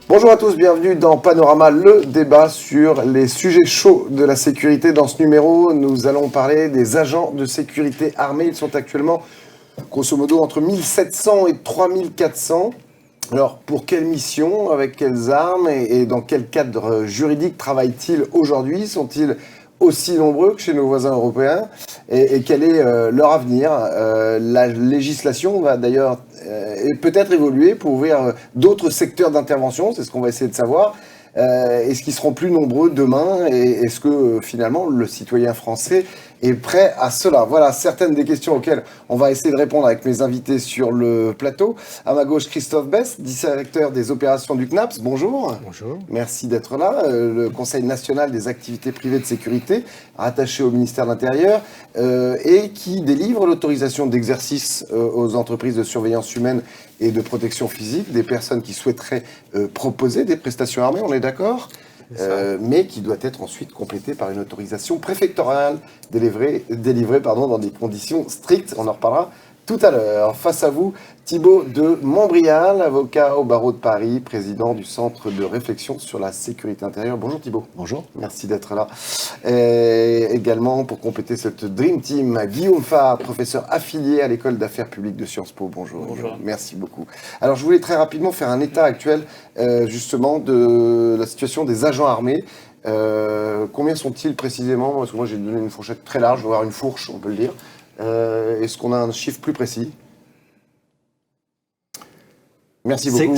Bonjour à tous, bienvenue dans Panorama, le débat sur les sujets chauds de la sécurité. Dans ce numéro, nous allons parler des agents de sécurité armés. Ils sont actuellement, grosso modo, entre 1700 et 3400. Alors, pour quelle mission, avec quelles armes et dans quel cadre juridique travaillent-ils aujourd'hui? Sont-ils aussi nombreux que chez nos voisins européens? Et quel est leur avenir? La législation va d'ailleurs peut-être évoluer pour ouvrir d'autres secteurs d'intervention, c'est ce qu'on va essayer de savoir. Est-ce qu'ils seront plus nombreux demain? Et est-ce que finalement le citoyen français est prêt à cela? Voilà certaines des questions auxquelles on va essayer de répondre avec mes invités sur le plateau. À ma gauche, Christophe Best, directeur des opérations du CNAPS. Bonjour. Bonjour. Merci d'être là. Le Conseil national des activités privées de sécurité, rattaché au ministère de l'Intérieur, et qui délivre l'autorisation d'exercice aux entreprises de surveillance humaine et de protection physique, des personnes qui souhaiteraient proposer des prestations armées, on est d'accord, mais qui doit être ensuite complétée par une autorisation préfectorale délivrée dans des conditions strictes. On en reparlera tout à l'heure. Face à vous, Thibaut de Montbrial, avocat au barreau de Paris, président du Centre de réflexion sur la sécurité intérieure. Bonjour Thibaut. Bonjour. Merci d'être là. Et également, pour compléter cette Dream Team, Guillaume Fabre, professeur affilié à l'école d'affaires publiques de Sciences Po. Bonjour. Bonjour. Merci beaucoup. Alors, je voulais très rapidement faire un état actuel, justement, de la situation des agents armés. Combien sont-ils précisément? Parce que moi, j'ai donné une fourchette très large, voire une fourche, on peut le dire. Est-ce qu'on a un chiffre plus précis? Merci beaucoup.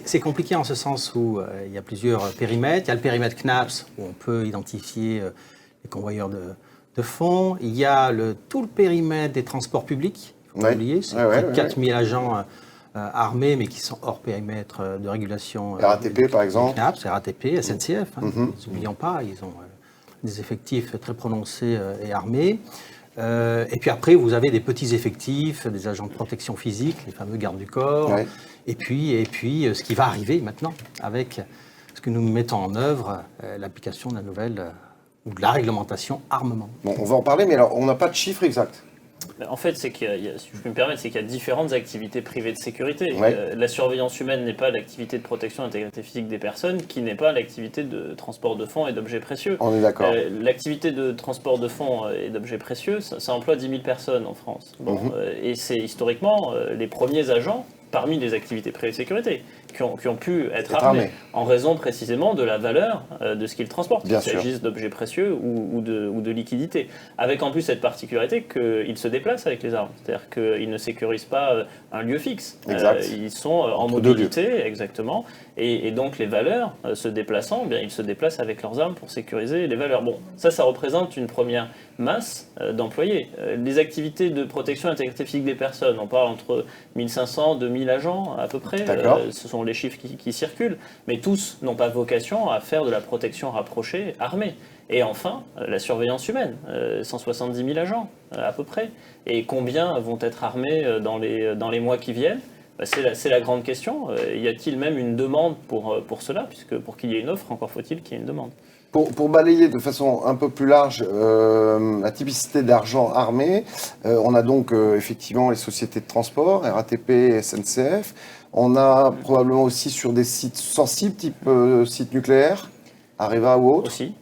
C'est compliqué en ce sens où il y a plusieurs périmètres. Il y a le périmètre CNAPS où on peut identifier les convoyeurs de fonds. Il y a tout le périmètre des transports publics. Il ne faut pas oublier, c'est près de 4000 agents armés mais qui sont hors périmètre de régulation. RATP par exemple. CNAPS, RATP, SNCF. N'oublions pas, ils ont des effectifs très prononcés et armés. Et puis après, vous avez des petits effectifs, des agents de protection physique, les fameux gardes du corps. Ouais. Et puis, ce qui va arriver maintenant avec ce que nous mettons en œuvre, l'application de la nouvelle ou de la réglementation armement. Bon, on va en parler, mais alors on n'a pas de chiffre exact. En fait, c'est qu'il y a, si je peux me permettre, c'est qu'il y a différentes activités privées de sécurité. Ouais. La surveillance humaine n'est pas l'activité de protection de l'intégrité physique des personnes, qui n'est pas l'activité de transport de fonds et d'objets précieux. On est d'accord. L'activité de transport de fonds et d'objets précieux, ça emploie 10 000 personnes en France. Bon, et c'est historiquement les premiers agents parmi les activités privées de sécurité qui ont pu être armés en raison précisément de la valeur de ce qu'ils transportent, qu'il s'agisse d'objets précieux ou de liquidités. Avec en plus cette particularité qu'ils se déplacent avec les armes, c'est-à-dire qu'ils ne sécurisent pas un lieu fixe. Ils sont en mobilité, exactement, et donc les valeurs se déplaçant, bien, ils se déplacent avec leurs armes pour sécuriser les valeurs. Bon, ça représente une première masse d'employés. Les activités de protection de l'intégrité physique des personnes, on parle entre 1500 et 2000 agents à peu près, ce sont les chiffres qui circulent, mais tous n'ont pas vocation à faire de la protection rapprochée armée. Et enfin, la surveillance humaine, 170 000 agents à peu près. Et combien vont être armés dans les mois qui viennent? C'est la grande question. Y a-t-il même une demande pour cela? Puisque pour qu'il y ait une offre, encore faut-il qu'il y ait une demande. Pour balayer de façon un peu plus large la typicité d'argent armé, on a donc effectivement les sociétés de transport, RATP, SNCF. On a probablement aussi sur des sites sensibles, type site nucléaire, Areva ou autre. Aussi.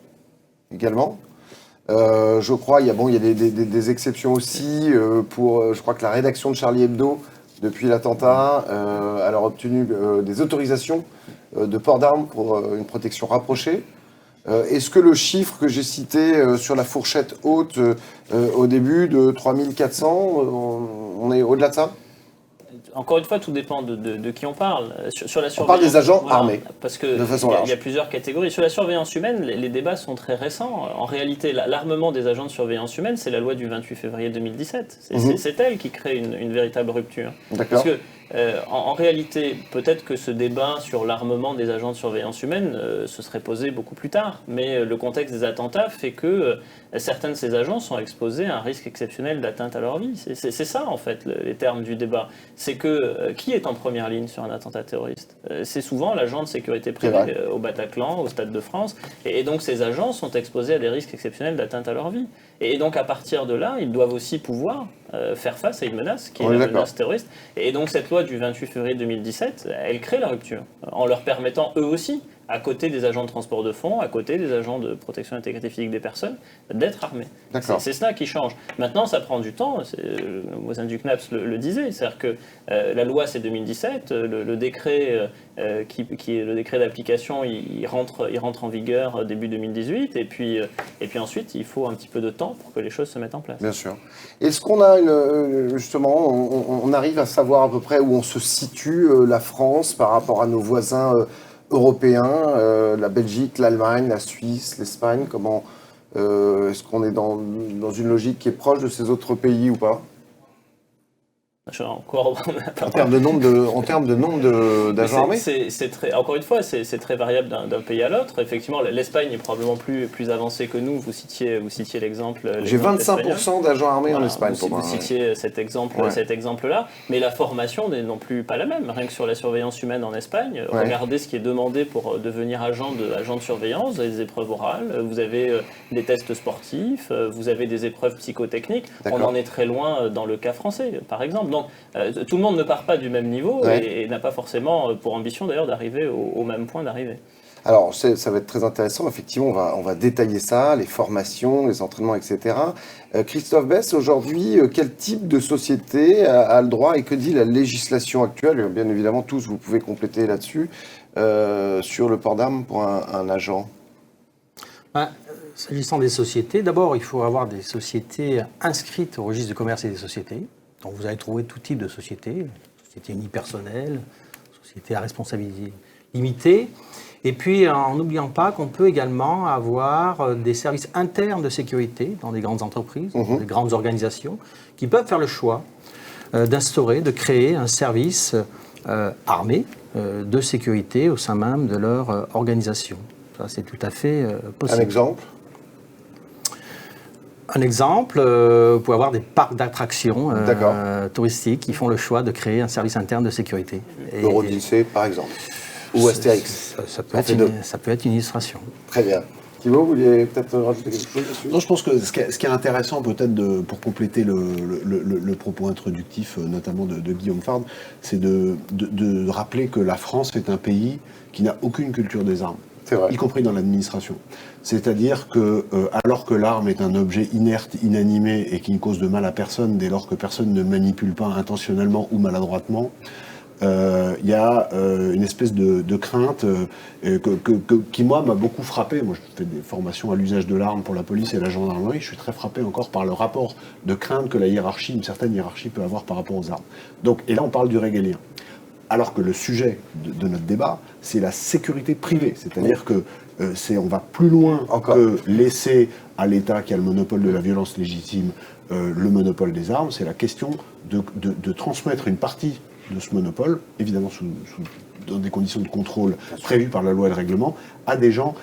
Également. Je crois, il y a des exceptions aussi pour, je crois que la rédaction de Charlie Hebdo, depuis l'attentat, elle a obtenu des autorisations de port d'armes pour une protection rapprochée. Est-ce que le chiffre que j'ai cité sur la fourchette haute au début de 3400, on est au-delà de ça? Encore une fois, tout dépend de qui on parle. Sur la on parle des agents armés, parce qu'il y a plusieurs catégories. Sur la surveillance humaine, les débats sont très récents. En réalité, l'armement des agents de surveillance humaine, c'est la loi du 28 février 2017. C'est elle qui crée une véritable rupture. D'accord. Parce que, en réalité, peut-être que ce débat sur l'armement des agents de surveillance humaine se serait posé beaucoup plus tard. Mais le contexte des attentats fait que certains de ces agents sont exposés à un risque exceptionnel d'atteinte à leur vie. C'est ça, en fait, les termes du débat. C'est que qui est en première ligne sur un attentat terroriste? C'est souvent l'agent de sécurité privée au Bataclan, au Stade de France. Et donc, ces agents sont exposés à des risques exceptionnels d'atteinte à leur vie. Et donc, à partir de là, ils doivent aussi pouvoir faire face à une menace, qui est la menace terroriste. Et donc, cette loi du 28 février 2017, elle crée la rupture, en leur permettant eux aussi, à côté des agents de transport de fonds, à côté des agents de protection et intégrité physique des personnes, d'être armés. C'est cela qui change. Maintenant, ça prend du temps. Le voisin du CNAPS le disait. C'est-à-dire que la loi, c'est 2017. Le décret, qui est le décret d'application, il rentre en vigueur début 2018. Et puis ensuite, il faut un petit peu de temps pour que les choses se mettent en place. Bien sûr. Est-ce qu'on a justement, on arrive à savoir à peu près où on se situe, la France, par rapport à nos voisins européens, la Belgique, l'Allemagne, la Suisse, l'Espagne? Comment est-ce qu'on est dans une logique qui est proche de ces autres pays ou pas? En termes de nombre d'agents armés, encore une fois, c'est très variable d'un pays à l'autre. Effectivement, l'Espagne est probablement plus avancée que nous. Vous citiez l'exemple. J'ai 25% d'agents armés en Espagne. Vous citiez cet exemple-là, mais la formation n'est non plus pas la même. Rien que sur la surveillance humaine en Espagne, regardez ce qui est demandé pour devenir agent de surveillance. Vous avez des épreuves orales, vous avez des tests sportifs, vous avez des épreuves psychotechniques. On en est très loin dans le cas français, par exemple. Donc, tout le monde ne part pas du même niveau et n'a pas forcément pour ambition d'ailleurs d'arriver au même point d'arrivée. Alors, ça va être très intéressant. Effectivement, on va détailler ça, les formations, les entraînements, etc. Christophe Besse, aujourd'hui, quel type de société a le droit et que dit la législation actuelle? Bien évidemment, tous, vous pouvez compléter là-dessus, sur le port d'armes pour un agent. S'agissant des sociétés, d'abord, il faut avoir des sociétés inscrites au registre du commerce et des sociétés. Donc vous allez trouver tout type de sociétés, sociétés unipersonnelles, sociétés à responsabilité limitée. Et puis, en n'oubliant pas qu'on peut également avoir des services internes de sécurité dans des grandes entreprises, des grandes organisations, qui peuvent faire le choix d'instaurer, de créer un service armé de sécurité au sein même de leur organisation. Ça, c'est tout à fait possible. Un exemple ? Un exemple, vous pouvez avoir des parcs d'attractions touristiques qui font le choix de créer un service interne de sécurité. L'Odyssée, par exemple, ou Astérix. Ça peut être une illustration. Très bien. Thibaut, vous vouliez peut-être rajouter quelque chose dessus ? Non, je pense que ce qui est intéressant peut-être pour compléter le propos introductif, notamment de Guillaume Fard, c'est de rappeler que la France est un pays qui n'a aucune culture des armes. Y compris dans l'administration. C'est-à-dire que, alors que l'arme est un objet inerte, inanimé et qui ne cause de mal à personne dès lors que personne ne manipule pas intentionnellement ou maladroitement, il y a une espèce de crainte qui, moi, m'a beaucoup frappé. Moi, je fais des formations à l'usage de l'arme pour la police et la gendarmerie. Je suis très frappé encore par le rapport de crainte que une certaine hiérarchie peut avoir par rapport aux armes. Donc, et là, on parle du régalien. Alors que le sujet de notre débat, c'est la sécurité privée. C'est-à-dire que on va plus loin que laisser à l'État, qui a le monopole de la violence légitime, le monopole des armes. C'est la question de transmettre une partie de ce monopole, évidemment dans des conditions de contrôle prévues par la loi et le règlement, à des gens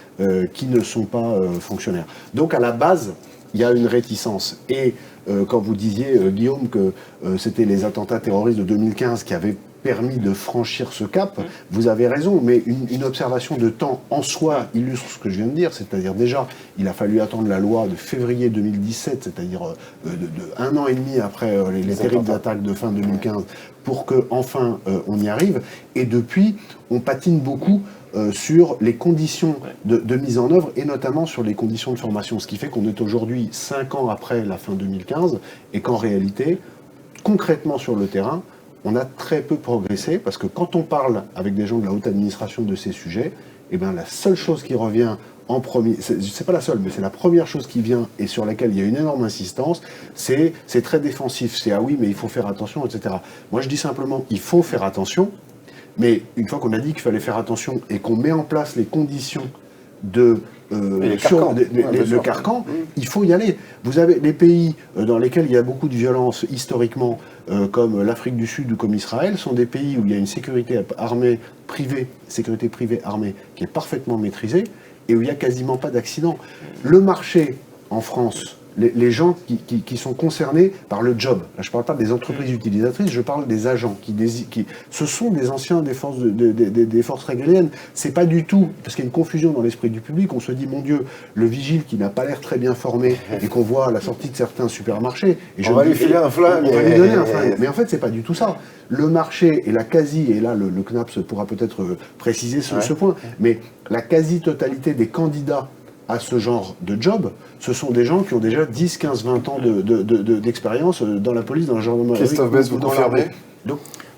qui ne sont pas fonctionnaires. Donc à la base, il y a une réticence. Et quand vous disiez, Guillaume, que c'était les attentats terroristes de 2015 qui avaient permis de franchir ce cap, vous avez raison, mais une observation de temps en soi illustre ce que je viens de dire, c'est-à-dire déjà, il a fallu attendre la loi de février 2017, c'est-à-dire un an et demi après les terribles attaques de fin 2015, pour qu'enfin on y arrive, et depuis, on patine beaucoup sur les conditions de mise en œuvre, et notamment sur les conditions de formation, ce qui fait qu'on est aujourd'hui 5 ans après la fin 2015, et qu'en réalité, concrètement sur le terrain, on a très peu progressé, parce que quand on parle avec des gens de la haute administration de ces sujets, eh ben, la seule chose qui revient en premier, c'est pas la seule, mais c'est la première chose qui vient et sur laquelle il y a une énorme insistance, c'est très défensif, c'est « ah oui, mais il faut faire attention », etc. Moi je dis simplement « il faut faire attention », mais une fois qu'on a dit qu'il fallait faire attention et qu'on met en place les conditions le carcan, il faut y aller. Vous avez les pays dans lesquels il y a beaucoup de violence historiquement, comme l'Afrique du Sud ou comme Israël, sont des pays où il y a une sécurité privée armée qui est parfaitement maîtrisée et où il n'y a quasiment pas d'accident. Le marché en France, les gens qui sont concernés par le job, là je ne parle pas des entreprises utilisatrices, je parle des agents, ce sont des anciens des forces régaliennes. C'est pas du tout, parce qu'il y a une confusion dans l'esprit du public, on se dit, mon Dieu, le vigile qui n'a pas l'air très bien formé et qu'on voit à la sortie de certains supermarchés, on va lui filer un flingue. On va lui donner un flingue. Mais en fait, c'est pas du tout ça. Le marché et la quasi, et là le CNAPS pourra peut-être préciser ce point, mais la quasi-totalité des candidats à ce genre de job, ce sont des gens qui ont déjà 10, 15, 20 ans d'expérience dans la police, dans la gendarmerie. Christophe Besse, vous confirmez ?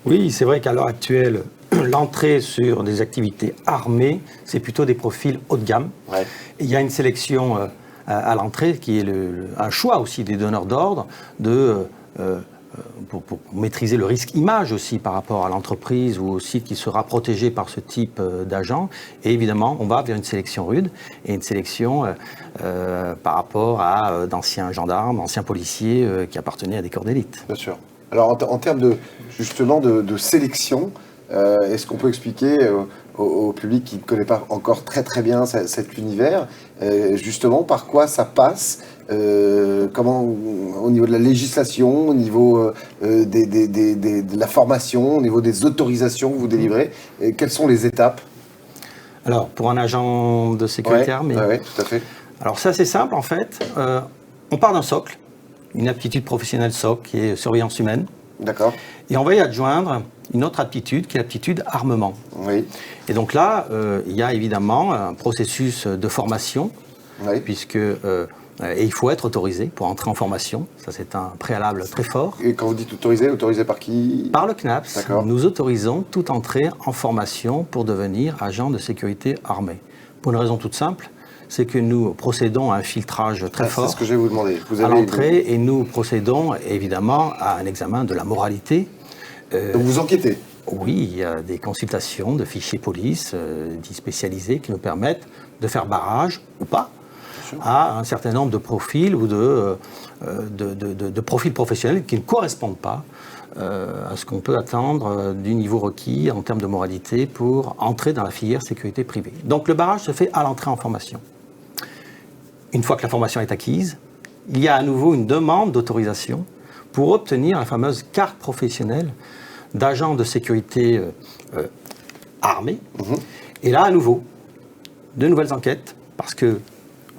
Oui, c'est vrai qu'à l'heure actuelle, l'entrée sur des activités armées, c'est plutôt des profils haut de gamme. Ouais. Et il y a une sélection à l'entrée qui est un choix aussi des donneurs d'ordre pour maîtriser le risque image aussi par rapport à l'entreprise ou au site qui sera protégé par ce type d'agent. Et évidemment, on va vers une sélection rude et une sélection par rapport à d'anciens gendarmes, d'anciens policiers qui appartenaient à des corps d'élite. Bien sûr. Alors en termes justement de sélection, est-ce qu'on peut expliquer au public qui ne connaît pas encore très très bien cet univers, justement par quoi ça passe, comment au niveau de la législation, au niveau de la formation, au niveau des autorisations que vous délivrez, quelles sont les étapes ? Alors pour un agent de sécurité armée, oui, tout à fait. Alors c'est assez simple en fait, on part d'un socle, une aptitude professionnelle socle qui est surveillance humaine. D'accord. Et on va y adjoindre une autre aptitude qui est l'aptitude armement. Oui. Et donc là, il y a évidemment un processus de formation, Oui. puisque et il faut être autorisé pour entrer en formation. Ça, c'est un préalable très fort. Et quand vous dites autorisé par qui ? Par le CNAPS, D'accord. nous autorisons toute entrée en formation pour devenir agent de sécurité armée. Pour une raison toute simple, c'est que nous procédons à un filtrage très fort. C'est ce que je vais vous demander. Vous à avez l'entrée, et nous procédons évidemment à un examen de la moralité. Donc vous enquêtez ? Oui, il y a des consultations de fichiers police dits spécialisés qui nous permettent de faire barrage ou pas à un certain nombre de profils ou de profils professionnels qui ne correspondent pas à ce qu'on peut attendre du niveau requis en termes de moralité pour entrer dans la filière sécurité privée. Donc le barrage se fait à l'entrée en formation. Une fois que la formation est acquise, il y a à nouveau une demande d'autorisation pour obtenir la fameuse carte professionnelle d'agent de sécurité armé. Et là, à nouveau, de nouvelles enquêtes, parce que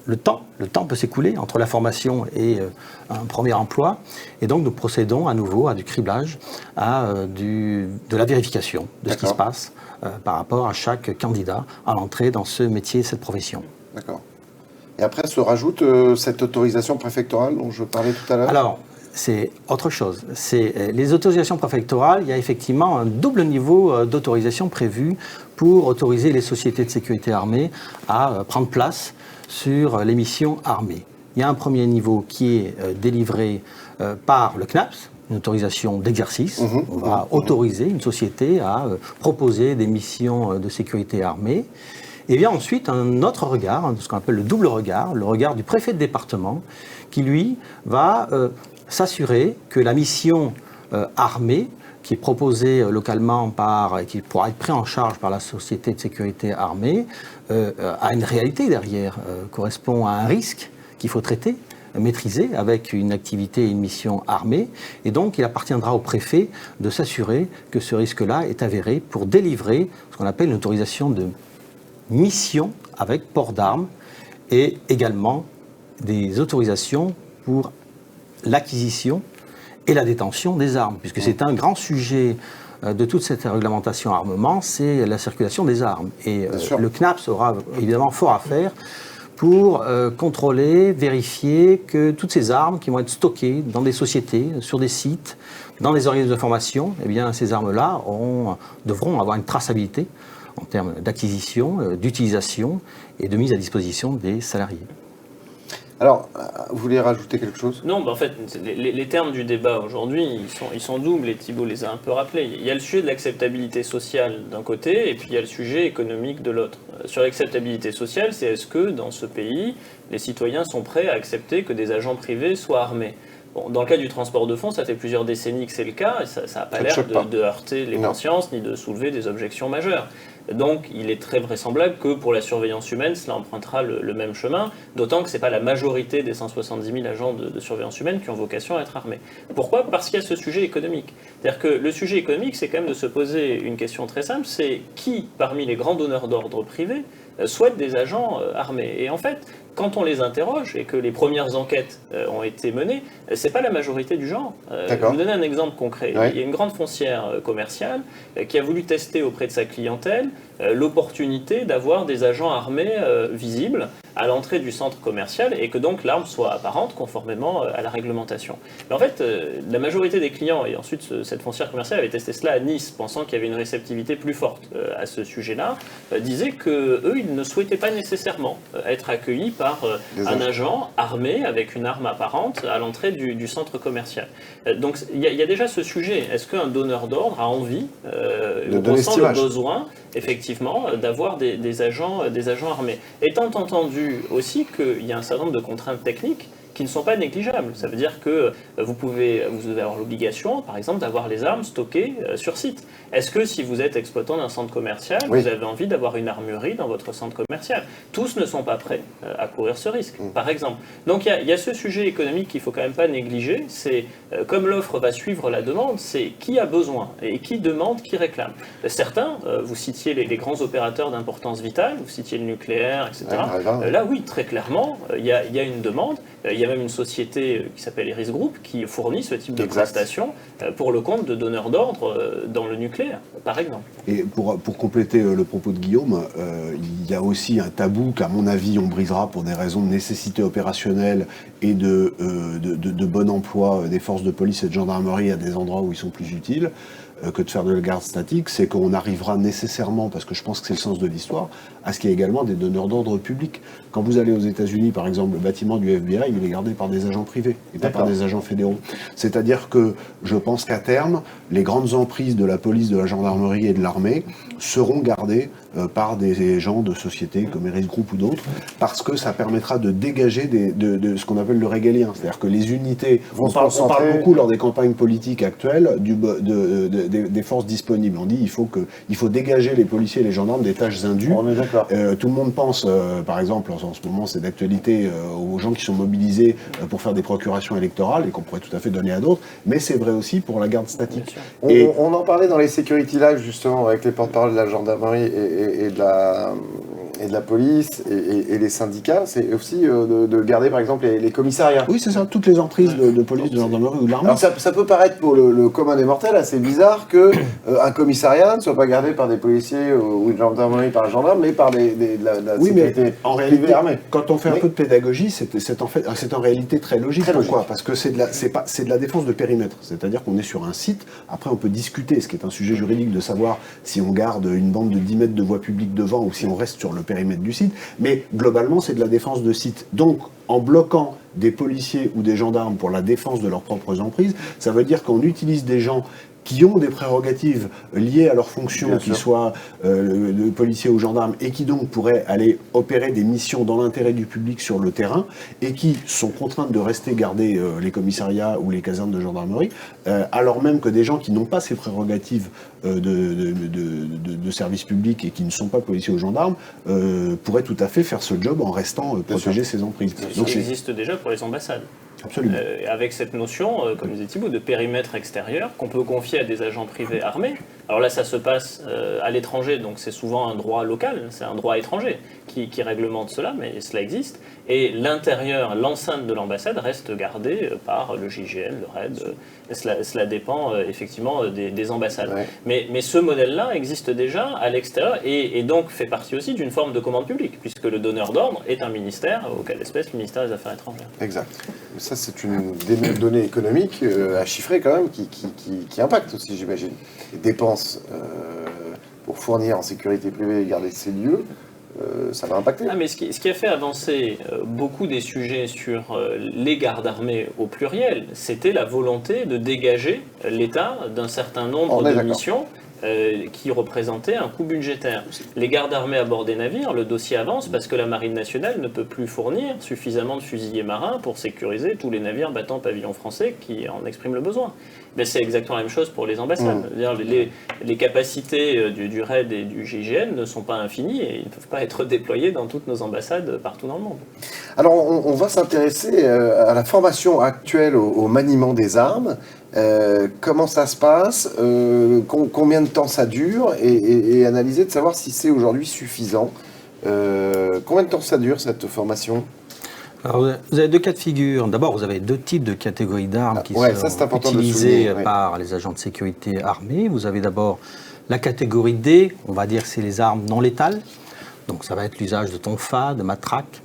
le temps peut s'écouler entre la formation et un premier emploi. Et donc, nous procédons à nouveau à du criblage, de la vérification de ce qui se passe par rapport à chaque candidat à l'entrée dans ce métier, cette profession. D'accord. Et après se rajoute cette autorisation préfectorale dont je parlais tout à l'heure ? Alors, c'est autre chose. C'est les autorisations préfectorales, il y a effectivement un double niveau d'autorisation prévu pour autoriser les sociétés de sécurité armée à prendre place sur les missions armées. Il y a un premier niveau qui est délivré par le CNAPS, une autorisation d'exercice. On va autoriser une société à proposer des missions de sécurité armée. Et bien ensuite, un autre regard, ce qu'on appelle le double regard, le regard du préfet de département, qui lui va s'assurer que la mission armée, qui est proposée localement et qui pourra être prise en charge par la société de sécurité armée, a une réalité derrière, correspond à un risque qu'il faut traiter, maîtriser avec une activité et une mission armée. Et donc, il appartiendra au préfet de s'assurer que ce risque-là est avéré pour délivrer ce qu'on appelle une autorisation de mission avec port d'armes et également des autorisations pour l'acquisition et la détention des armes, puisque c'est un grand sujet de toute cette réglementation armement, c'est la circulation des armes. Et le CNAPS aura évidemment fort à faire pour contrôler, vérifier que toutes ces armes qui vont être stockées dans des sociétés, sur des sites, dans des organismes de formation, eh bien, ces armes-là devront avoir une traçabilité en termes d'acquisition, d'utilisation et de mise à disposition des salariés. Alors, vous voulez rajouter quelque chose ? Non, en fait, les termes du débat aujourd'hui, ils sont doubles, et Thibault les a un peu rappelés. Il y a le sujet de l'acceptabilité sociale d'un côté, et puis il y a le sujet économique de l'autre. Sur l'acceptabilité sociale, c'est est-ce que, dans ce pays, les citoyens sont prêts à accepter que des agents privés soient armés ? Bon, dans le cas du transport de fonds, ça fait plusieurs décennies que c'est le cas, et ça n'a pas l'air de heurter les consciences, ni de soulever des objections majeures. Donc il est très vraisemblable que pour la surveillance humaine, cela empruntera le même chemin, d'autant que ce n'est pas la majorité des 170 000 agents de surveillance humaine qui ont vocation à être armés. Pourquoi ? Parce qu'il y a ce sujet économique. C'est-à-dire que le sujet économique, c'est quand même de se poser une question très simple, c'est qui parmi les grands donneurs d'ordre privés souhaite des agents armés ? Et en fait, quand on les interroge et que les premières enquêtes ont été menées, c'est pas la majorité du genre. Je vais vous donner un exemple concret. Ouais. Il y a une grande foncière commerciale qui a voulu tester auprès de sa clientèle l'opportunité d'avoir des agents armés visibles à l'entrée du centre commercial et que donc l'arme soit apparente conformément à la réglementation. Mais en fait, la majorité des clients, et ensuite cette foncière commerciale avait testé cela à Nice, pensant qu'il y avait une réceptivité plus forte à ce sujet-là, disaient qu'eux, ils ne souhaitaient pas nécessairement être accueillis par un agent armé avec une arme apparente à l'entrée du centre commercial. Donc il y a déjà ce sujet. Est-ce qu'un donneur d'ordre a envie, ressent le besoin, effectivement, d'avoir des agents armés. Étant entendu aussi qu'il y a un certain nombre de contraintes techniques qui ne sont pas négligeables. Ça veut dire que vous devez avoir l'obligation, par exemple, d'avoir les armes stockées sur site. Est-ce que si vous êtes exploitant d'un centre commercial, vous avez envie d'avoir une armurerie dans votre centre commercial ? Tous ne sont pas prêts à courir ce risque, par exemple. Donc il y a ce sujet économique qu'il ne faut quand même pas négliger. C'est comme l'offre va suivre la demande, c'est qui a besoin et qui demande, qui réclame. Certains, vous citiez les grands opérateurs d'importance vitale, vous citiez le nucléaire, etc. Là, oui, très clairement, il y a une demande. Il y a même une société qui s'appelle Iris Group qui fournit ce type de prestations pour le compte de donneurs d'ordre dans le nucléaire, par exemple. Et pour compléter le propos de Guillaume, il y a aussi un tabou qu'à mon avis on brisera pour des raisons de nécessité opérationnelle et de bon emploi des forces de police et de gendarmerie à des endroits où ils sont plus utiles que de faire de la garde statique, c'est qu'on arrivera nécessairement, parce que je pense que c'est le sens de l'histoire, à ce qu'il y ait également des donneurs d'ordre publics. Quand vous allez aux États-Unis, par exemple, le bâtiment du FBI, il est gardé par des agents privés et pas par des agents fédéraux. C'est-à-dire que je pense qu'à terme, les grandes emprises de la police, de la gendarmerie et de l'armée seront gardées par des gens de sociétés comme Iris Group ou d'autres, parce que ça permettra de dégager de ce qu'on appelle le régalien. C'est-à-dire que les unités, on parle beaucoup lors des campagnes politiques actuelles des forces disponibles. On dit il faut dégager les policiers et les gendarmes des tâches indues. On est d'accord. Tout le monde pense, par exemple, en ce moment, c'est d'actualité, aux gens qui sont mobilisés pour faire des procurations électorales et qu'on pourrait tout à fait donner à d'autres, mais c'est vrai aussi pour la garde statique. On en parlait dans les Security Live, justement, avec les porte-parole de la gendarmerie et de la police et les syndicats, c'est aussi de garder, par exemple, les commissariats. Oui, c'est ça, toutes les emprises de police, de gendarmerie ou de l'armée. Alors ça peut paraître pour le commun des mortels assez bizarre qu'un commissariat ne soit pas gardé par des policiers ou une gendarmerie par un gendarme, mais par de la sécurité mais en réalité, armée. quand on fait un peu de pédagogie, c'est en réalité très logique. Pourquoi ? Parce que c'est de la défense de périmètre. C'est-à-dire qu'on est sur un site, après on peut discuter, ce qui est un sujet juridique, de savoir si on garde une bande de 10 mètres de voie publique devant ou si on reste sur le périmètre du site, mais globalement c'est de la défense de site. Donc en bloquant des policiers ou des gendarmes pour la défense de leurs propres emprises, ça veut dire qu'on utilise des gens qui ont des prérogatives liées à leurs fonctions, qu'ils soient de policiers ou gendarmes, et qui donc pourraient aller opérer des missions dans l'intérêt du public sur le terrain, et qui sont contraintes de rester garder les commissariats ou les casernes de gendarmerie, alors même que des gens qui n'ont pas ces prérogatives de service public et qui ne sont pas policiers ou gendarmes pourraient tout à fait faire ce job en restant protéger ces emprises. Donc, ça existe déjà pour les ambassades. Absolument. Avec cette notion, comme disait Thibault, de périmètre extérieur qu'on peut confier à des agents privés armés. Alors là, ça se passe à l'étranger, donc c'est souvent un droit local, c'est un droit étranger qui réglemente cela, mais cela existe. Et l'intérieur, l'enceinte de l'ambassade reste gardée par le GIGN, le RAID. Cela dépend effectivement des ambassades. Ouais. Mais ce modèle-là existe déjà à l'extérieur et donc fait partie aussi d'une forme de commande publique, puisque le donneur d'ordre est un ministère, au cas d'espèce, le ministère des Affaires étrangères. Exact. Ça, c'est une donnée économique à chiffrer quand même, qui impacte aussi, j'imagine. Les dépenses pour fournir en sécurité privée et garder ces lieux, ça va impacter. Ah, mais ce qui a fait avancer beaucoup des sujets sur les gardes armées au pluriel, c'était la volonté de dégager l'État d'un certain nombre de missions qui représentait un coût budgétaire. Les gardes armés à bord des navires, le dossier avance parce que la Marine nationale ne peut plus fournir suffisamment de fusiliers marins pour sécuriser tous les navires battant pavillon français qui en expriment le besoin. Mais c'est exactement la même chose pour les ambassades. Les capacités du RAID et du GIGN ne sont pas infinies et ils ne peuvent pas être déployés dans toutes nos ambassades partout dans le monde. Alors, on va s'intéresser à la formation actuelle au maniement des armes. Comment ça se passe, combien de temps ça dure, et analyser de savoir si c'est aujourd'hui suffisant. Combien de temps ça dure, cette formation ? Alors, vous avez deux cas de figure. D'abord, vous avez deux types de catégories d'armes qui sont utilisées par les agents de sécurité armés. Vous avez d'abord la catégorie D, on va dire que c'est les armes non létales. Donc ça va être l'usage de tonfa, de matraques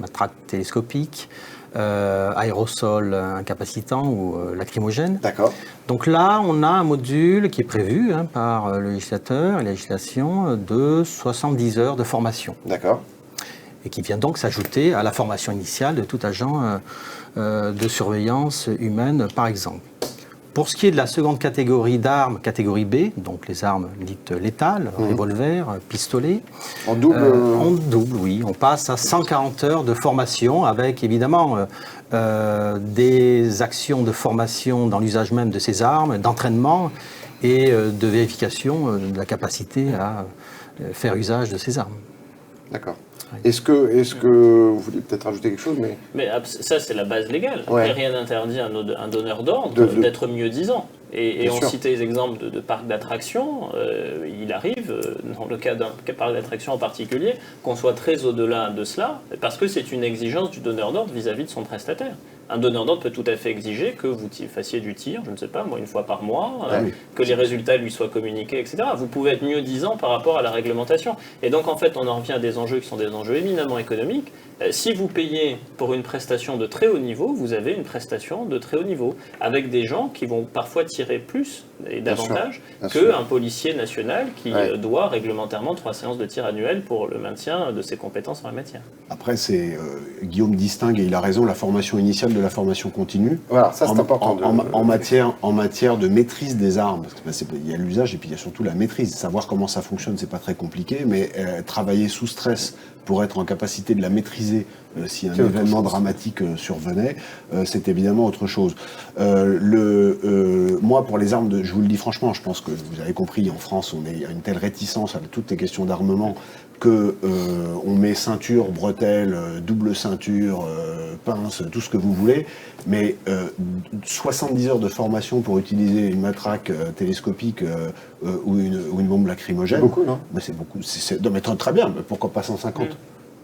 télescopiques, aérosols incapacitants ou lacrymogènes. D'accord. Donc là, on a un module qui est prévu par le législateur et la législation de 70 heures de formation. D'accord. Et qui vient donc s'ajouter à la formation initiale de tout agent de surveillance humaine, par exemple. Pour ce qui est de la seconde catégorie d'armes, catégorie B, donc les armes dites létales, revolver, pistolet. En double En double, oui. On passe à 140 heures de formation avec évidemment des actions de formation dans l'usage même de ces armes, d'entraînement et de vérification de la capacité à faire usage de ces armes. D'accord. Est-ce que vous voulez peut-être rajouter quelque chose, Mais ça, c'est la base légale. Après, Ouais. rien n'interdit à un donneur d'ordre d'être mieux-disant. Et on sûr. citait les exemples de parcs d'attractions. Il arrive, dans le cas d'un parc d'attractions en particulier, qu'on soit très au-delà de cela, parce que c'est une exigence du donneur d'ordre vis-à-vis de son prestataire. Un donneur d'ordre peut tout à fait exiger que vous fassiez du tir, je ne sais pas, moi, une fois par mois, que les résultats lui soient communiqués, etc. Vous pouvez être mieux disant par rapport à la réglementation. Et donc, en fait, on en revient à des enjeux qui sont des enjeux éminemment économiques. Si vous payez pour une prestation de très haut niveau, vous avez une prestation de très haut niveau, avec des gens qui vont parfois tirer plus et davantage qu'un policier national qui doit réglementairement 3 séances de tir annuelles pour le maintien de ses compétences en la matière. Après, Guillaume distingue, et il a raison, la formation initiale de la formation continue. Voilà, ça c'est important. En matière de maîtrise des armes, parce que il y a l'usage et puis il y a surtout la maîtrise. Savoir comment ça fonctionne, c'est pas très compliqué, mais travailler sous stress pour être en capacité de la maîtriser si un événement dramatique survenait, c'est évidemment autre chose. Moi, pour les armes, je vous le dis franchement, je pense que vous avez compris, en France, on est à une telle réticence à toutes les questions d'armement que on met ceinture, bretelles, double ceinture, pince, tout ce que vous voulez, mais 70 heures de formation pour utiliser une matraque télescopique ou une bombe lacrymogène. C'est beaucoup, non ? Mais c'est beaucoup. Non, mais très bien, mais pourquoi pas 150 ?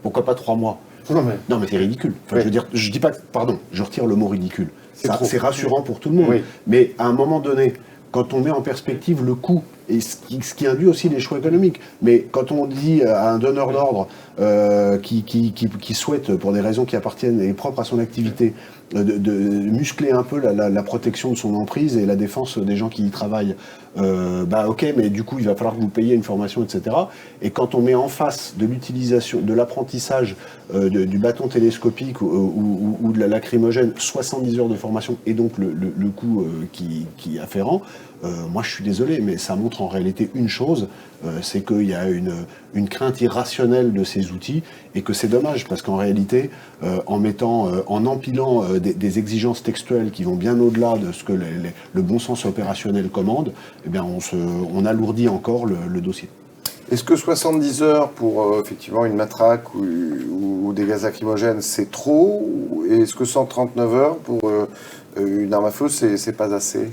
Pourquoi pas 3 mois ? Non, mais c'est ridicule. Enfin, je veux dire, je dis pas, pardon, je retire le mot ridicule. C'est rassurant pour tout le monde. Oui. Mais à un moment donné, quand on met en perspective le coût, et ce qui induit aussi les choix économiques, mais quand on dit à un donneur d'ordre qui souhaite, pour des raisons qui appartiennent et propres à son activité, de muscler un peu la protection de son emprise et la défense des gens qui y travaillent, ok, mais du coup il va falloir que vous payiez une formation, etc. Et quand on met en face de l'utilisation, de l'apprentissage du bâton télescopique ou de la lacrymogène, 70 heures de formation et donc le coût qui est afférent, moi je suis désolé, mais ça montre en réalité une chose, c'est qu'il y a une crainte irrationnelle de ces outils et que c'est dommage parce qu'en réalité, en empilant des exigences textuelles qui vont bien au-delà de ce que le bon sens opérationnel commande, eh bien on alourdit encore le dossier. Est-ce que 70 heures pour effectivement une matraque ou des gaz lacrymogènes, c'est trop ? Et est-ce que 139 heures pour une arme à feu, c'est pas assez ?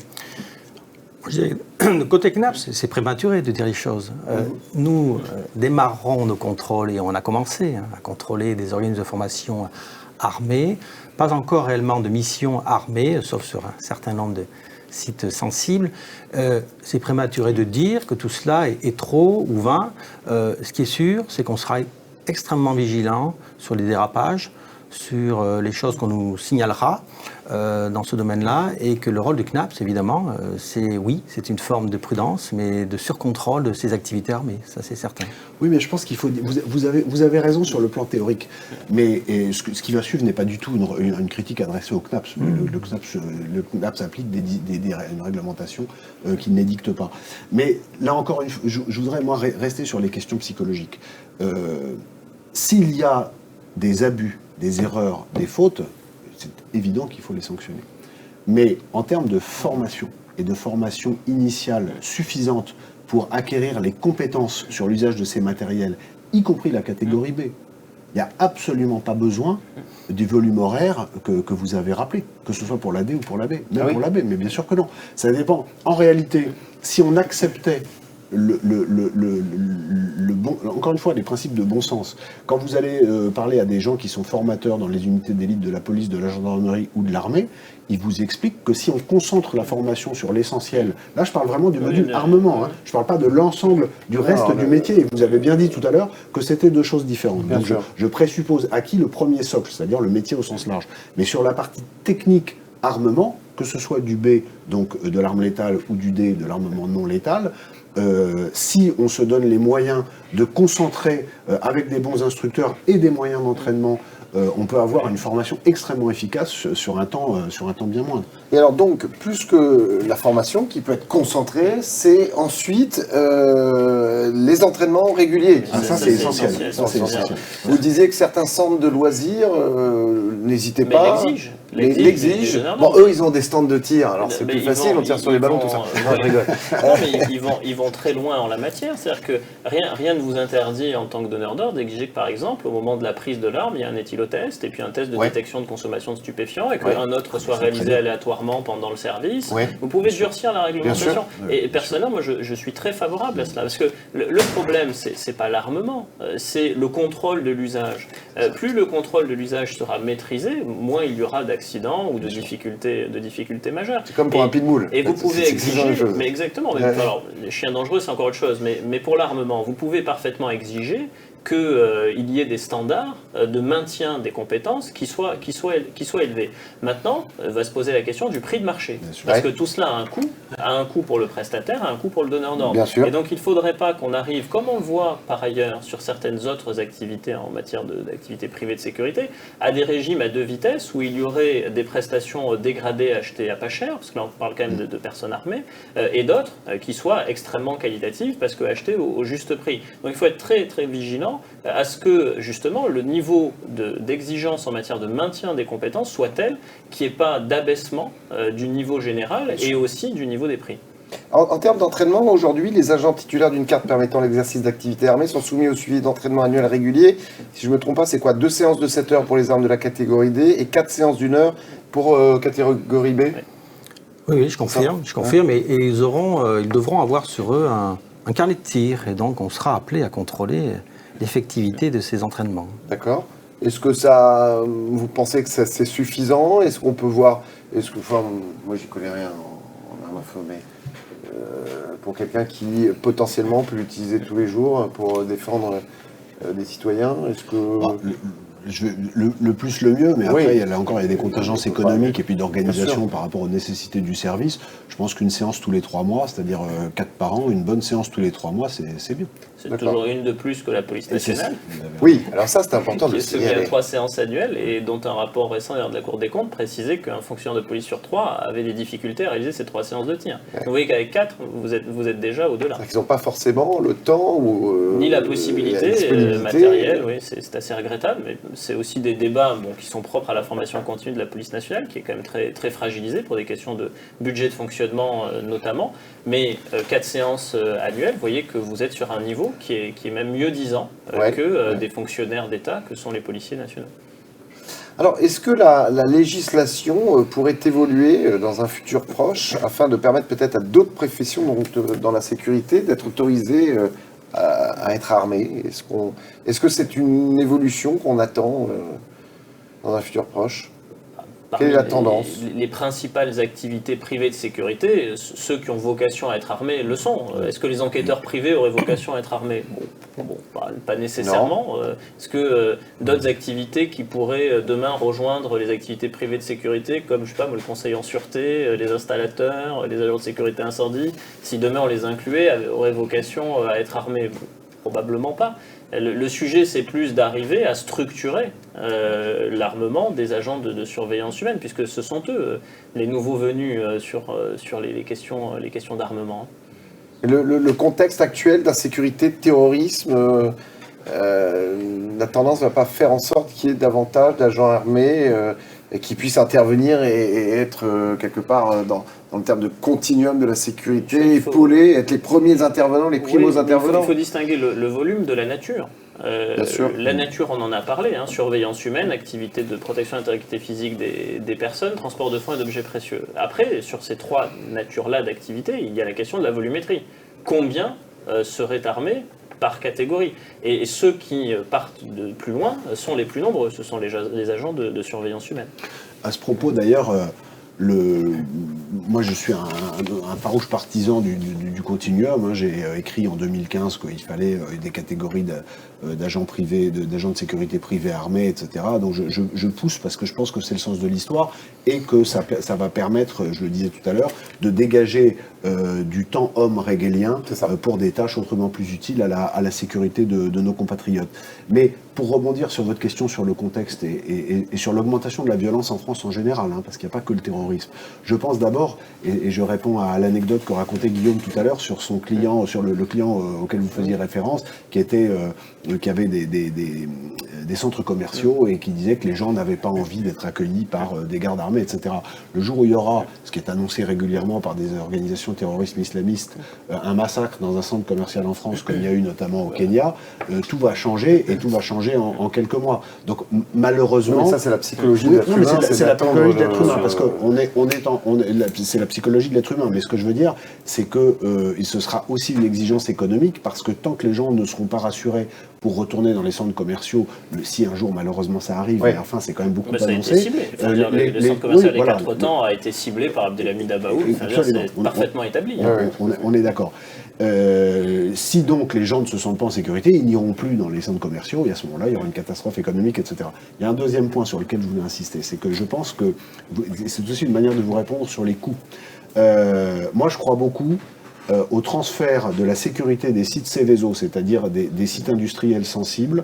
Côté CNAPS, c'est prématuré de dire les choses. Nous démarrerons nos contrôles et on a commencé à contrôler des organismes de formation armés, pas encore réellement de mission armée, sauf sur un certain nombre de sites sensibles. C'est prématuré de dire que tout cela est trop ou vain. Ce qui est sûr, c'est qu'on sera extrêmement vigilant sur les dérapages, sur les choses qu'on nous signalera dans ce domaine-là, et que le rôle du CNAPS, évidemment, c'est une forme de prudence, mais de surcontrôle de ces activités armées, ça c'est certain. Oui, mais je pense qu'il faut. Vous avez raison sur le plan théorique, mais ce qui va suivre n'est pas du tout une critique adressée au CNAPS. Le CNAPS applique une réglementation qu'il n'édicte pas. Mais là encore une fois, je voudrais moi rester sur les questions psychologiques. S'il y a des abus, des erreurs, des fautes, c'est évident qu'il faut les sanctionner. Mais en termes de formation, et de formation initiale suffisante pour acquérir les compétences sur l'usage de ces matériels, y compris la catégorie B, il n'y a absolument pas besoin du volume horaire que vous avez rappelé, que ce soit pour la D ou pour la B. Même pour la B, mais bien sûr que non. Ça dépend. En réalité, si on acceptait encore une fois, les principes de bon sens. Quand vous allez parler à des gens qui sont formateurs dans les unités d'élite de la police, de la gendarmerie ou de l'armée, ils vous expliquent que si on concentre la formation sur l'essentiel, là je parle vraiment du module armement, hein, je ne parle pas de l'ensemble du reste du métier, et vous avez bien dit tout à l'heure que c'était deux choses différentes. Donc je présuppose acquis le premier socle, c'est-à-dire le métier au sens large. Mais sur la partie technique armement, que ce soit du B, donc de l'arme létale, ou du D, de l'armement non létal, si on se donne les moyens de concentrer avec des bons instructeurs et des moyens d'entraînement, on peut avoir une formation extrêmement efficace sur un temps bien moindre. Et alors donc, plus que la formation qui peut être concentrée, c'est ensuite les entraînements réguliers. Ça c'est essentiel. Vous disiez que certains centres de loisirs n'hésitez pas. L'exigent. Bon, eux, ils ont des stands de tir, alors c'est plus facile, on tire sur les ballons, tout ça. Non, je rigole. Non, mais ils vont très loin en la matière. C'est-à-dire que rien ne vous interdit, en tant que donneur d'ordre, d'exiger que, par exemple, au moment de la prise de l'arme, il y a un éthylotest et puis un test de détection de consommation de stupéfiants, et qu'un autre soit réalisé aléatoirement pendant le service. Vous pouvez durcir la réglementation. Et personnellement, moi, je suis très favorable à cela. Parce que le problème, c'est pas l'armement, c'est le contrôle de l'usage. Plus le contrôle de l'usage sera maîtrisé, moins il y aura d'accidents ou de difficultés majeures. C'est comme pour un pitbull. Et vous pouvez exiger, mais exactement. Alors, les chiens dangereux, c'est encore autre chose. Mais pour l'armement, vous pouvez parfaitement exiger qu'il y ait des standards de maintien des compétences qui soient élevés. Maintenant, va se poser la question du prix de marché. Parce que tout cela a un coût pour le prestataire, a un coût pour le donneur d'ordre. Et donc, il ne faudrait pas qu'on arrive, comme on le voit par ailleurs sur certaines autres activités en matière d'activités privées de sécurité, à des régimes à deux vitesses où il y aurait des prestations dégradées achetées à pas cher, parce que là, on parle quand même de personnes armées, et d'autres qui soient extrêmement qualitatives parce que achetées au juste prix. Donc, il faut être très, très vigilant à ce que, justement, le niveau d'exigence en matière de maintien des compétences soit tel qu'il n'y ait pas d'abaissement du niveau général et aussi du niveau des prix. En termes d'entraînement, aujourd'hui, les agents titulaires d'une carte permettant l'exercice d'activités armées sont soumis au suivi d'entraînement annuel régulier. Si je ne me trompe pas, c'est quoi? 2 séances de 7 heures pour les armes de la catégorie D et 4 séances d'1 heure pour catégorie B? Oui, je confirme. Et ils devront avoir sur eux un carnet de tir. Et donc, on sera appelé à contrôler l'effectivité de ces entraînements. D'accord. Est-ce que vous pensez que c'est suffisant? Est-ce qu'on peut voir, moi j'y connais rien en armes à feu, mais pour quelqu'un qui potentiellement peut l'utiliser tous les jours pour défendre des citoyens, est-ce que... Le plus le mieux, mais après il y a des contingences économiques et puis d'organisation par rapport aux nécessités du service. Je pense qu'une séance tous les 3 mois, c'est-à-dire 4 par an, une bonne séance tous les 3 mois, c'est bien. C'est toujours une de plus que la police nationale. Oui, alors ça c'est important de le signaler. Il y a 3 séances annuelles et dont un rapport récent de la Cour des comptes précisait qu'un fonctionnaire de police sur 3 avait des difficultés à réaliser ces 3 séances de tir. Donc vous voyez qu'avec 4, vous êtes déjà au-delà. Ils n'ont pas forcément le temps ni la possibilité matérielle, oui, c'est assez regrettable, mais c'est aussi des débats qui sont propres à la formation continue de la police nationale, qui est quand même très, très fragilisée pour des questions de budget de fonctionnement notamment. Mais 4 séances annuelles, vous voyez que vous êtes sur un niveau qui est même mieux disant que des fonctionnaires d'État que sont les policiers nationaux. Alors, est-ce que la législation pourrait évoluer dans un futur proche afin de permettre peut-être à d'autres professions dans la sécurité d'être autorisées à être armées? Est-ce que c'est une évolution qu'on attend dans un futur proche? Quelle est la tendance? Les principales activités privées de sécurité, ceux qui ont vocation à être armés le sont. Est-ce que les enquêteurs privés auraient vocation à être armés? pas nécessairement. Est-ce que d'autres activités qui pourraient demain rejoindre les activités privées de sécurité, comme je sais pas, le conseil en sûreté, les installateurs, les agents de sécurité incendie, si demain on les incluait, auraient vocation à être armés? Probablement pas. Le sujet, c'est plus d'arriver à structurer l'armement des agents de surveillance humaine, puisque ce sont eux les nouveaux venus sur les questions d'armement. Le contexte actuel d'insécurité, de terrorisme, la tendance ne va pas faire en sorte qu'il y ait davantage d'agents armés qui puissent intervenir et être quelque part dans le terme de continuum de la sécurité, épauler, être les premiers intervenants, les primos intervenants. Il faut distinguer le volume de la nature. Bien sûr. La nature, on en a parlé, surveillance humaine, activité de protection de l'intégrité physique des personnes, transport de fonds et d'objets précieux. Après, sur ces trois natures-là d'activité, il y a la question de la volumétrie. Combien seraient armés par catégorie? Et ceux qui partent de plus loin sont les plus nombreux, ce sont les agents de surveillance humaine. À ce propos, d'ailleurs, moi je suis un farouche partisan du continuum. J'ai écrit en 2015 qu'il fallait des catégories d'agents privés, d'agents de sécurité privés armés, etc. Donc je pousse parce que je pense que c'est le sens de l'histoire et que ça va permettre, je le disais tout à l'heure, de dégager du temps homme régalien pour des tâches autrement plus utiles à la sécurité de nos compatriotes. Mais pour rebondir sur votre question sur le contexte et sur l'augmentation de la violence en France en général, parce qu'il n'y a pas que le terrorisme, je pense d'abord, et je réponds à l'anecdote que racontait Guillaume tout à l'heure sur son client, sur le client auquel vous faisiez référence, qui avait des centres commerciaux et qui disait que les gens n'avaient pas envie d'être accueillis par des gardes armés, etc. Le jour où il y aura, ce qui est annoncé régulièrement par des organisations terroristes islamistes, un massacre dans un centre commercial en France, comme il y a eu notamment au Kenya, tout va changer et tout va changer en quelques mois. Donc malheureusement... Mais ça, c'est la psychologie de l'être humain. C'est la psychologie de l'être humain, parce que c'est la psychologie de l'être humain. Mais ce que je veux dire, c'est que ce sera aussi une exigence économique, parce que tant que les gens ne seront pas rassurés pour retourner dans les centres commerciaux, si un jour malheureusement ça arrive, mais enfin c'est quand même beaucoup annoncé. Ça a été ciblé. Le centre commercial des Quatre Temps a été ciblé par Abdelhamid Abaoud. C'est parfaitement établi. On est d'accord. Si donc les gens ne se sentent pas en sécurité, ils n'iront plus dans les centres commerciaux et à ce moment-là, il y aura une catastrophe économique, etc. Il y a un deuxième point sur lequel je voulais insister, c'est que je pense que c'est aussi une manière de vous répondre sur les coûts. Moi, je crois beaucoup au transfert de la sécurité des sites Céveso, c'est-à-dire des sites industriels sensibles,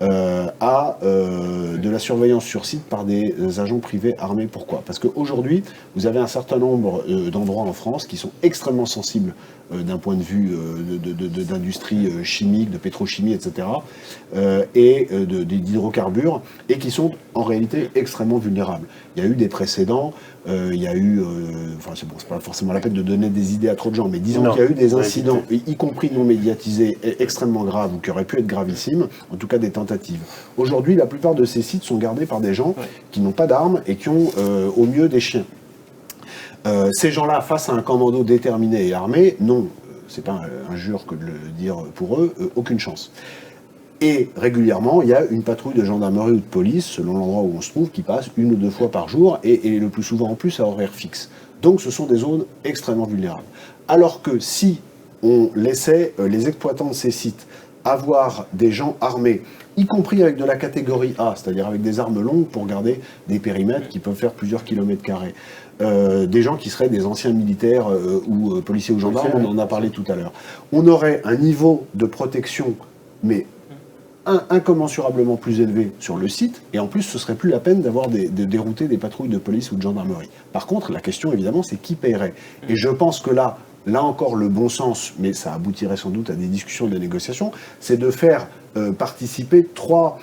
à de la surveillance sur site par des agents privés armés. Pourquoi? Parce qu'aujourd'hui, vous avez un certain nombre d'endroits en France qui sont extrêmement sensibles d'un point de vue d'industrie chimique, de pétrochimie, etc., et d'hydrocarbures, et qui sont en réalité extrêmement vulnérables. Il y a eu des précédents, il y a eu, c'est pas forcément la peine de donner des idées à trop de gens, mais disons qu'il y a eu des incidents, y compris non médiatisés, extrêmement graves, ou qui auraient pu être gravissimes, en tout cas des tentatives. Aujourd'hui, la plupart de ces sites sont gardés par des gens qui n'ont pas d'armes et qui ont au mieux des chiens. Ces gens-là, face à un commando déterminé et armé, non, c'est pas injure que de le dire pour eux, aucune chance. Et régulièrement, il y a une patrouille de gendarmerie ou de police, selon l'endroit où on se trouve, qui passe 1 ou 2 fois par jour, et le plus souvent en plus à horaire fixe. Donc ce sont des zones extrêmement vulnérables. Alors que si on laissait les exploitants de ces sites avoir des gens armés, y compris avec de la catégorie A, c'est-à-dire avec des armes longues pour garder des périmètres qui peuvent faire plusieurs kilomètres carrés, des gens qui seraient des anciens militaires ou policiers ou gendarmes, on en a parlé tout à l'heure. On aurait un niveau de protection, mais incommensurablement plus élevé sur le site, et en plus ce serait plus la peine d'avoir de dérouter des patrouilles de police ou de gendarmerie. Par contre, la question évidemment, c'est qui paierait. Et je pense que là encore le bon sens, mais ça aboutirait sans doute à des discussions et des négociations, c'est de faire participer trois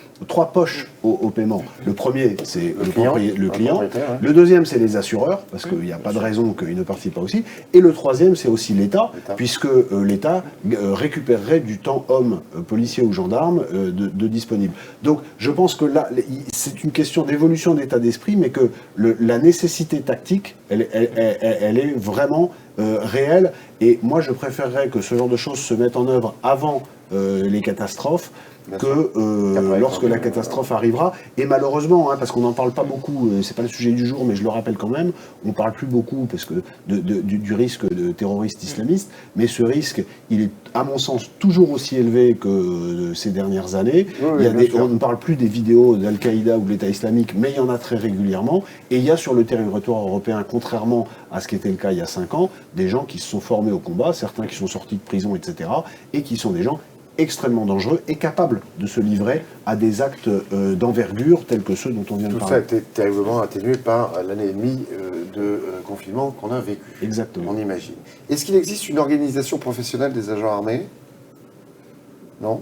poches au paiement. Le premier, c'est le client. Le deuxième, c'est les assureurs, parce qu'il n'y a pas de raison qu'ils ne participent pas aussi. Et le troisième, c'est aussi l'État, puisque l'État récupérerait du temps homme, policier ou gendarme, de disponible. Donc, je pense que là, c'est une question d'évolution d'état d'esprit, mais que la nécessité tactique, elle est vraiment réelle. Et moi, je préférerais que ce genre de choses se mette en œuvre avant les catastrophes Bien que sûr. lorsque la catastrophe arrivera. Et malheureusement, parce qu'on n'en parle pas beaucoup, c'est pas le sujet du jour, mais je le rappelle quand même, on parle plus beaucoup parce que du risque de terroriste islamiste, mais ce risque, il est à mon sens toujours aussi élevé que ces dernières années. Oui, On ne parle plus des vidéos d'Al-Qaïda ou de l'État islamique, mais il y en a très régulièrement. Et il y a sur le territoire européen, contrairement à ce qui était le cas il y a 5 ans, des gens qui se sont formés au combat, certains qui sont sortis de prison, etc., et qui sont des gens extrêmement dangereux et capables de se livrer à des actes d'envergure tels que ceux dont on vient de Tout parler. ça a été terriblement atténué par l'année et demie de confinement qu'on a vécu. Exactement. On imagine. Est-ce qu'il existe une organisation professionnelle des agents armés? Non?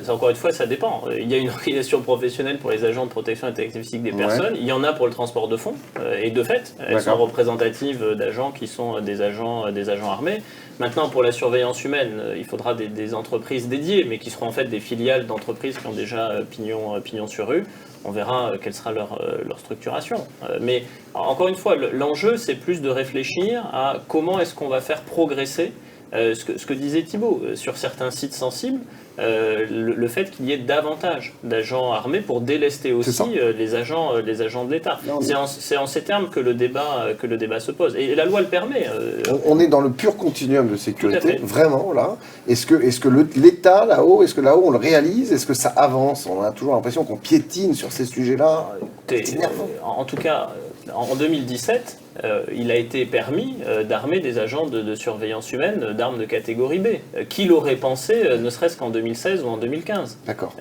Encore une fois, ça dépend. Il y a une organisation professionnelle pour les agents de protection intellectuelle physique des personnes. Il y en a pour le transport de fonds. Et de fait, elles sont représentatives d'agents qui sont des agents armés. Maintenant, pour la surveillance humaine, il faudra des entreprises dédiées, mais qui seront en fait des filiales d'entreprises qui ont déjà pignon sur rue. On verra quelle sera leur structuration. Mais encore une fois, l'enjeu, c'est plus de réfléchir à comment est-ce qu'on va faire progresser ce que disait Thibault, sur certains sites sensibles, le fait qu'il y ait davantage d'agents armés pour délester aussi les agents de l'État. C'est en ces termes que le débat se pose. Et la loi le permet. On est dans le pur continuum de sécurité, vraiment là. Est-ce que l'État là-haut, on le réalise? Est-ce que ça avance? On a toujours l'impression qu'on piétine sur ces sujets-là. C'est énervant. En tout cas, en 2017, il a été permis d'armer des agents de surveillance humaine d'armes de catégorie B. Qui l'aurait pensé, ne serait-ce qu'en 2016 ou en 2015? D'accord.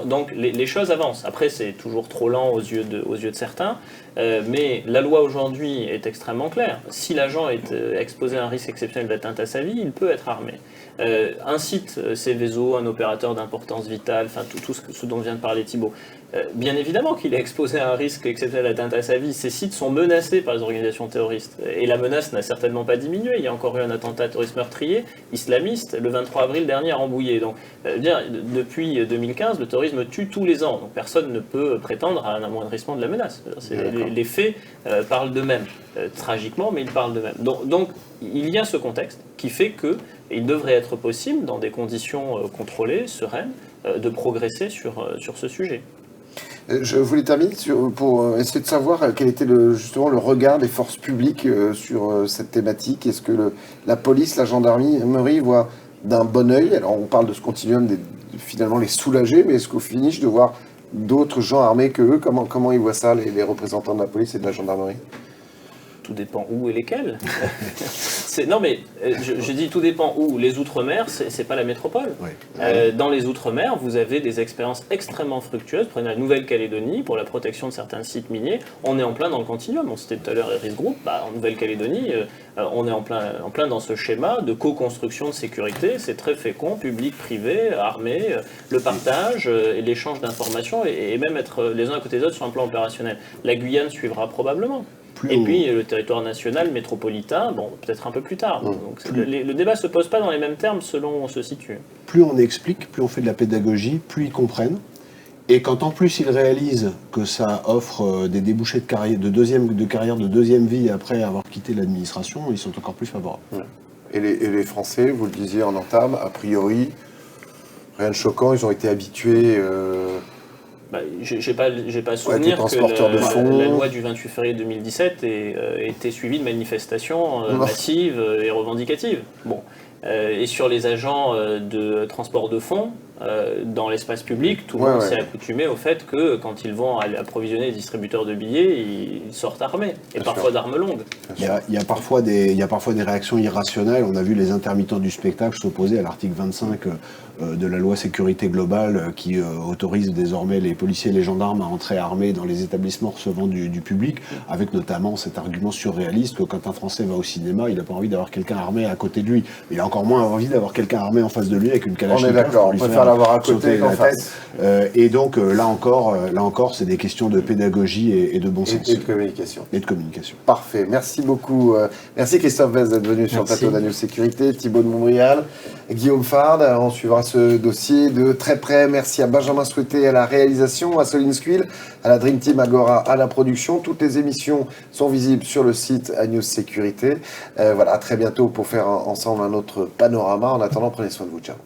Donc les choses avancent. Après, c'est toujours trop lent aux yeux de certains, mais la loi aujourd'hui est extrêmement claire. Si l'agent est exposé à un risque exceptionnel d'atteinte à sa vie, il peut être armé. Un site Céveso, un opérateur d'importance vitale, enfin tout ce dont vient de parler Thibault, bien évidemment qu'il est exposé à un risque exceptionnel d'atteinte à sa vie. Ces sites sont menacés par les organisations terroristes. Et la menace n'a certainement pas diminué. Il y a encore eu un attentat terroriste meurtrier, islamiste, le 23 avril dernier à Rambouillet. Donc, depuis 2015, le terrorisme tue tous les ans. Donc, personne ne peut prétendre à un amoindrissement de la menace. Les faits parlent d'eux-mêmes. Tragiquement, mais ils parlent d'eux-mêmes. Donc, il y a ce contexte qui fait qu'il devrait être possible, dans des conditions contrôlées, sereines, de progresser sur ce sujet. Je voulais terminer pour essayer de savoir quel était justement le regard des forces publiques sur cette thématique. Est-ce que la police, la gendarmerie voient d'un bon œil? Alors on parle de ce continuum, finalement les soulager, mais est-ce qu'au finish de voir d'autres gens armés que eux, comment ils voient ça, les représentants de la police et de la gendarmerie? Tout dépend où et lesquels. Non mais, je dis tout dépend où. Les Outre-mer, c'est pas la métropole. Oui. Dans les Outre-mer, vous avez des expériences extrêmement fructueuses. Prenez la Nouvelle-Calédonie, pour la protection de certains sites miniers. On est en plein dans le continuum. On citait tout à l'heure Eris Group. En Nouvelle-Calédonie, on est en plein dans ce schéma de co-construction de sécurité. C'est très fécond, public, privé, armé, le partage, et l'échange d'informations et même être les uns à côté des autres sur un plan opérationnel. La Guyane suivra probablement. Puis le territoire national, métropolitain, peut-être un peu plus tard. Donc, le débat ne se pose pas dans les mêmes termes selon où on se situe. Plus on explique, plus on fait de la pédagogie, plus ils comprennent. Et quand en plus ils réalisent que ça offre des débouchés de carrière de deuxième vie après avoir quitté l'administration, ils sont encore plus favorables. Et les Français, vous le disiez en entame, a priori, rien de choquant, ils ont été habitués... J'ai pas souvenir que la loi du 28 février 2017 ait été suivie de manifestations massives et revendicatives. Et sur les agents de transport de fonds, dans l'espace public, tout le monde s'est accoutumé au fait que quand ils vont approvisionner les distributeurs de billets, ils sortent armés, et parfois d'armes longues. Il y a parfois des réactions irrationnelles. On a vu les intermittents du spectacle s'opposer à l'article 25 de la loi sécurité globale qui autorise désormais les policiers et les gendarmes à entrer armés dans les établissements recevant du public, avec notamment cet argument surréaliste que quand un Français va au cinéma, il n'a pas envie d'avoir quelqu'un armé à côté de lui. Il a encore moins envie d'avoir quelqu'un armé en face de lui avec une kalachnikov. On est d'accord, on préfère l'avoir à côté qu'en face. Et donc là encore, c'est des questions de pédagogie et de bon sens. Et de communication. Et de communication. Parfait, merci beaucoup. Merci Christophe Vest d'être venu sur le plateau d'Agneau Sécurité, Thibault de Montbrial, Guillaume Fard. On suivra ce dossier de très près. Merci à Benjamin Souhaité à la réalisation, à Soline Squill, à la Dream Team Agora à la production. Toutes les émissions sont visibles sur le site Agneau Sécurité. Voilà, à très bientôt pour faire ensemble un autre panorama. En attendant, prenez soin de vous. Ciao.